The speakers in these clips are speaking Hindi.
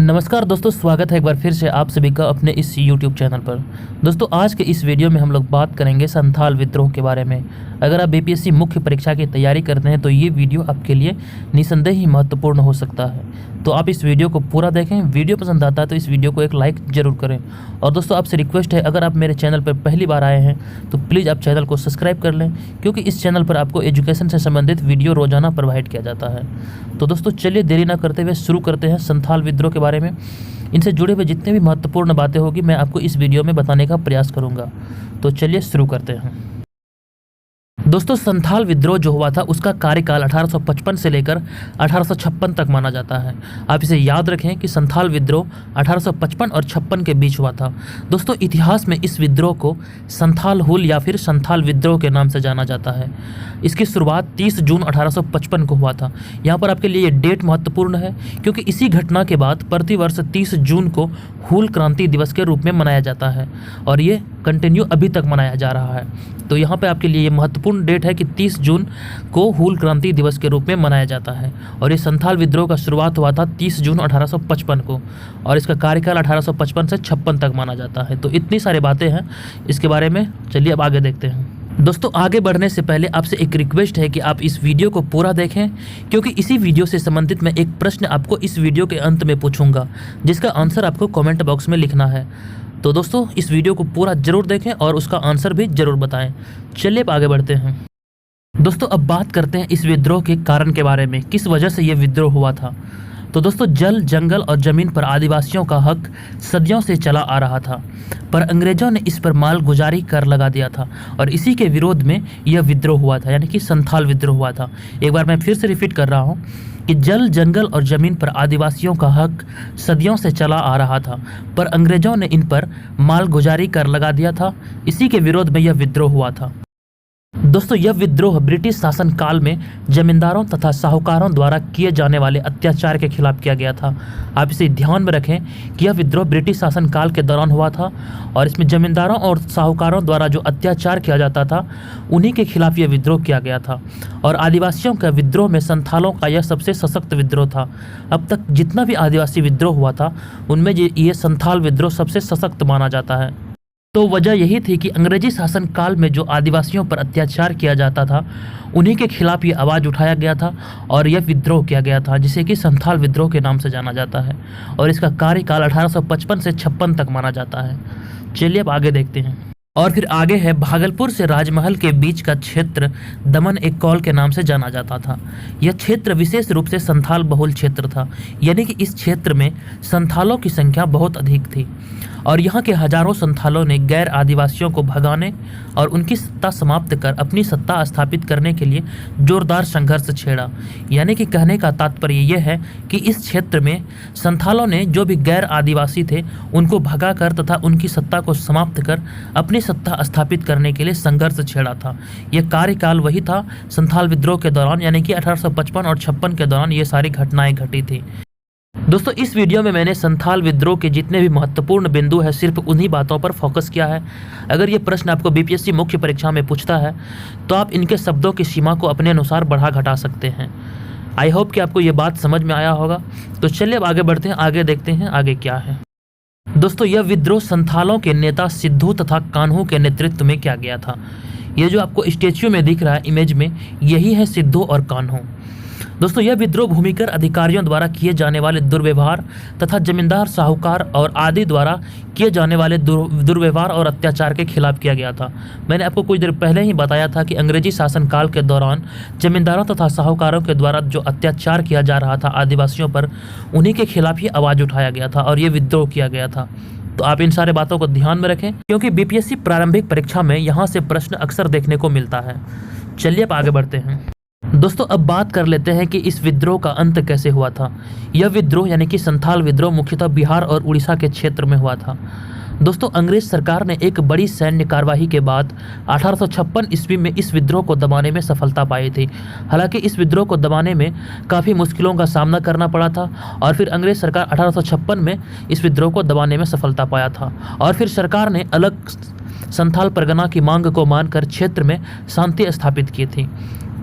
नमस्कार दोस्तों, स्वागत है एक बार फिर से आप सभी का अपने इस YouTube चैनल पर। दोस्तों, आज के इस वीडियो में हम लोग बात करेंगे संथाल विद्रोह के बारे में। अगर आप बीपीएससी मुख्य परीक्षा की तैयारी करते हैं तो ये वीडियो आपके लिए निसंदेह ही महत्वपूर्ण हो सकता है। तो आप इस वीडियो को पूरा देखें। वीडियो पसंद आता है तो इस वीडियो को एक लाइक ज़रूर करें। और दोस्तों, आपसे रिक्वेस्ट है, अगर आप मेरे चैनल पर पहली बार आए हैं तो प्लीज़ आप चैनल को सब्सक्राइब कर लें, क्योंकि इस चैनल पर आपको एजुकेशन से संबंधित वीडियो रोजाना प्रोवाइड किया जाता है। तो दोस्तों, चलिए देरी ना करते हुए शुरू करते हैं संथाल विद्रोह के बारे में। इनसे जुड़े हुए जितने भी महत्वपूर्ण बातें होगी मैं आपको इस वीडियो में बताने का प्रयास करूंगा। तो चलिए शुरू करते हैं। दोस्तों, संथाल विद्रोह जो हुआ था उसका कार्यकाल 1855 से लेकर 1856 तक माना जाता है। आप इसे याद रखें कि संथाल विद्रोह 1855 और 56 के बीच हुआ था। दोस्तों, इतिहास में इस विद्रोह को संथाल हुल या फिर संथाल विद्रोह के नाम से जाना जाता है। इसकी शुरुआत 30 जून 1855 को हुआ था। यहाँ पर आपके लिए ये डेट महत्वपूर्ण है, क्योंकि इसी घटना के बाद प्रतिवर्ष 30 जून को हूल क्रांति दिवस के रूप में मनाया जाता है और ये कंटिन्यू अभी तक मनाया जा रहा है। तो यहाँ पे आपके लिए ये महत्वपूर्ण डेट है कि 30 जून को हूल क्रांति दिवस के रूप में मनाया जाता है। और ये संथाल विद्रोह का शुरुआत हुआ था 30 जून 1855 को और इसका कार्यकाल 1855 से 56 तक माना जाता है। तो इतनी सारी बातें हैं इसके बारे में। चलिए अब आगे देखते हैं। दोस्तों, आगे बढ़ने से पहले आपसे एक रिक्वेस्ट है कि आप इस वीडियो को पूरा देखें, क्योंकि इसी वीडियो से संबंधित मैं एक प्रश्न आपको इस वीडियो के अंत में पूछूंगा, जिसका आंसर आपको कमेंट बॉक्स में लिखना है। तो दोस्तों, इस वीडियो को पूरा जरूर देखें और उसका आंसर भी जरूर बताएं। चलिए अब आगे बढ़ते हैं। दोस्तों, अब बात करते हैं इस विद्रोह के कारण के बारे में, किस वजह से ये विद्रोह हुआ था। तो दोस्तों, जल, जंगल और ज़मीन पर आदिवासियों का हक सदियों से चला आ रहा था, पर अंग्रेजों ने इस पर मालगुजारी कर लगा दिया था और इसी के विरोध में यह विद्रोह हुआ था, यानी कि संथाल विद्रोह हुआ था। एक बार मैं फिर से रिपीट कर रहा हूँ कि जल, जंगल और ज़मीन पर आदिवासियों का हक सदियों से चला आ रहा था, पर अंग्रेजों ने इन पर मालगुजारी कर लगा दिया था। इसी के विरोध में यह विद्रोह हुआ था। दोस्तों, यह विद्रोह ब्रिटिश शासन काल में जमींदारों तथा साहूकारों द्वारा किए जाने वाले अत्याचार के खिलाफ किया गया था। आप इसे ध्यान में रखें कि यह विद्रोह ब्रिटिश शासन काल के दौरान हुआ था और इसमें जमींदारों और साहूकारों द्वारा जो अत्याचार किया जाता था उन्हीं के खिलाफ यह विद्रोह किया गया था। और आदिवासियों के विद्रोह में संथालों का यह सबसे सशक्त विद्रोह था। अब तक जितना भी आदिवासी विद्रोह हुआ था उनमें ये संथाल विद्रोह सबसे सशक्त माना जाता है। तो वजह यही थी कि अंग्रेजी शासन काल में जो आदिवासियों पर अत्याचार किया जाता था उन्हीं के खिलाफ ये आवाज़ उठाया गया था और यह विद्रोह किया गया था, जिसे कि संथाल विद्रोह के नाम से जाना जाता है। और इसका कार्यकाल 1855 से 56 तक माना जाता है। चलिए अब आगे देखते हैं। और फिर आगे है, भागलपुर से राजमहल के बीच का क्षेत्र दमन एक कौल के नाम से जाना जाता था। यह क्षेत्र विशेष रूप से संथाल बहुल क्षेत्र था, यानी कि इस क्षेत्र में संथालों की संख्या बहुत अधिक थी और यहाँ के हजारों संथालों ने गैर आदिवासियों को भगाने और उनकी सत्ता समाप्त कर अपनी सत्ता स्थापित करने के लिए जोरदार संघर्ष छेड़ा। यानी कि कहने का तात्पर्य यह है कि इस क्षेत्र में संथालों ने जो भी गैर आदिवासी थे उनको भगाकर तथा उनकी सत्ता को समाप्त कर अपनी सत्ता स्थापित करने के लिए संघर्ष छेड़ा था। यह कार्यकाल वही था संथाल विद्रोह के दौरान, यानी कि 1855 और 56 के दौरान ये सारी घटनाएं घटी थी। दोस्तों, इस वीडियो में मैंने संथाल विद्रोह के जितने भी महत्वपूर्ण बिंदु हैं सिर्फ उन्हीं बातों पर फोकस किया है। अगर ये प्रश्न आपको बीपीएससी मुख्य परीक्षा में पूछता है तो आप इनके शब्दों की सीमा को अपने अनुसार बढ़ा घटा सकते हैं। आई होप कि आपको ये बात समझ में आया होगा। तो चलिए अब आगे बढ़ते हैं, आगे देखते हैं आगे क्या है। दोस्तों, यह विद्रोह संथालों के नेता सिद्धू तथा कान्हू के नेतृत्व में किया गया था। ये जो आपको स्टेच्यू में दिख रहा है इमेज में, यही है सिद्धू और कान्हू। दोस्तों, यह विद्रोह भूमिकर अधिकारियों द्वारा किए जाने वाले दुर्व्यवहार तथा जमींदार, साहूकार और आदि द्वारा किए जाने वाले दुर्व्यवहार और अत्याचार के खिलाफ किया गया था। मैंने आपको कुछ देर पहले ही बताया था कि अंग्रेजी शासन काल के दौरान जमींदारों तथा साहूकारों के द्वारा जो अत्याचार किया जा रहा था आदिवासियों पर, उन्हीं के खिलाफ ही आवाज़ उठाया गया था और ये विद्रोह किया गया था। तो आप इन सारे बातों को ध्यान में रखें, क्योंकि बीपीएससी प्रारंभिक परीक्षा में यहाँ से प्रश्न अक्सर देखने को मिलता है। चलिए अब आगे बढ़ते हैं। दोस्तों, अब बात कर लेते हैं कि इस विद्रोह का अंत कैसे हुआ था। यह विद्रोह यानी कि संथाल विद्रोह मुख्यतः बिहार और उड़ीसा के क्षेत्र में हुआ था। दोस्तों, अंग्रेज सरकार ने एक बड़ी सैन्य कार्यवाही के बाद 1856 ईस्वी में इस विद्रोह को दबाने में सफलता पाई थी। हालांकि इस विद्रोह को दबाने में काफ़ी मुश्किलों का सामना करना पड़ा था और फिर अंग्रेज सरकार 1856 में इस विद्रोह को दबाने में सफलता पाया था और फिर सरकार ने अलग संथाल परगना की मांग को मानकर क्षेत्र में शांति स्थापित की थी।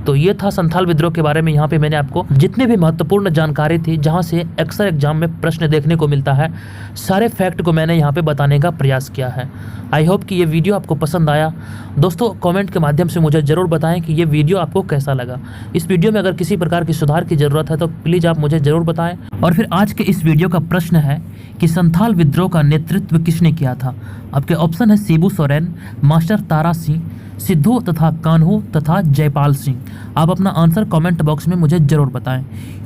तो ये था संथाल विद्रोह के बारे में। यहाँ पे मैंने आपको जितने भी महत्वपूर्ण जानकारी थी, जहाँ से अक्सर एग्जाम में प्रश्न देखने को मिलता है, सारे फैक्ट को मैंने यहाँ पे बताने का प्रयास किया है। आई होप कि ये वीडियो आपको पसंद आया। दोस्तों कमेंट के माध्यम से मुझे ज़रूर बताएं कि ये वीडियो आपको कैसा लगा। इस वीडियो में अगर किसी प्रकार की सुधार की ज़रूरत है तो प्लीज़ आप मुझे ज़रूर बताएं। और फिर आज के इस वीडियो का प्रश्न है कि संथाल विद्रोह का नेतृत्व किसने किया था। आपके ऑप्शन है शिबू सोरेन, मास्टर तारा सिंह, सिद्धू तथा कान्हू तथा जयपाल सिंह। आप अपना आंसर कमेंट बॉक्स में मुझे ज़रूर बताएं,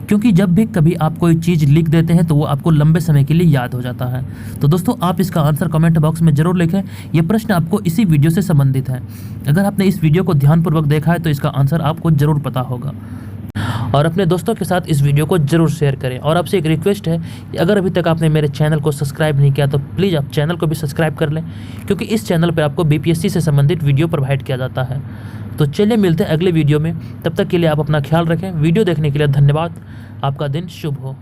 क्योंकि जब भी कभी आप कोई चीज़ लिख देते हैं तो वो आपको लंबे समय के लिए याद हो जाता है। तो दोस्तों आप इसका आंसर कमेंट बॉक्स में ज़रूर लिखें। यह प्रश्न आपको इसी वीडियो से संबंधित है। अगर आपने इस वीडियो को ध्यानपूर्वक देखा है तो इसका आंसर आपको ज़रूर पता होगा। और अपने दोस्तों के साथ इस वीडियो को जरूर शेयर करें। और आपसे एक रिक्वेस्ट है कि अगर अभी तक आपने मेरे चैनल को सब्सक्राइब नहीं किया तो प्लीज़ आप चैनल को भी सब्सक्राइब कर लें, क्योंकि इस चैनल पर आपको बीपीएससी से संबंधित वीडियो प्रोवाइड किया जाता है। तो चलिए मिलते हैं अगले वीडियो में। तब तक के लिए आप अपना ख्याल रखें। वीडियो देखने के लिए धन्यवाद। आपका दिन शुभ हो।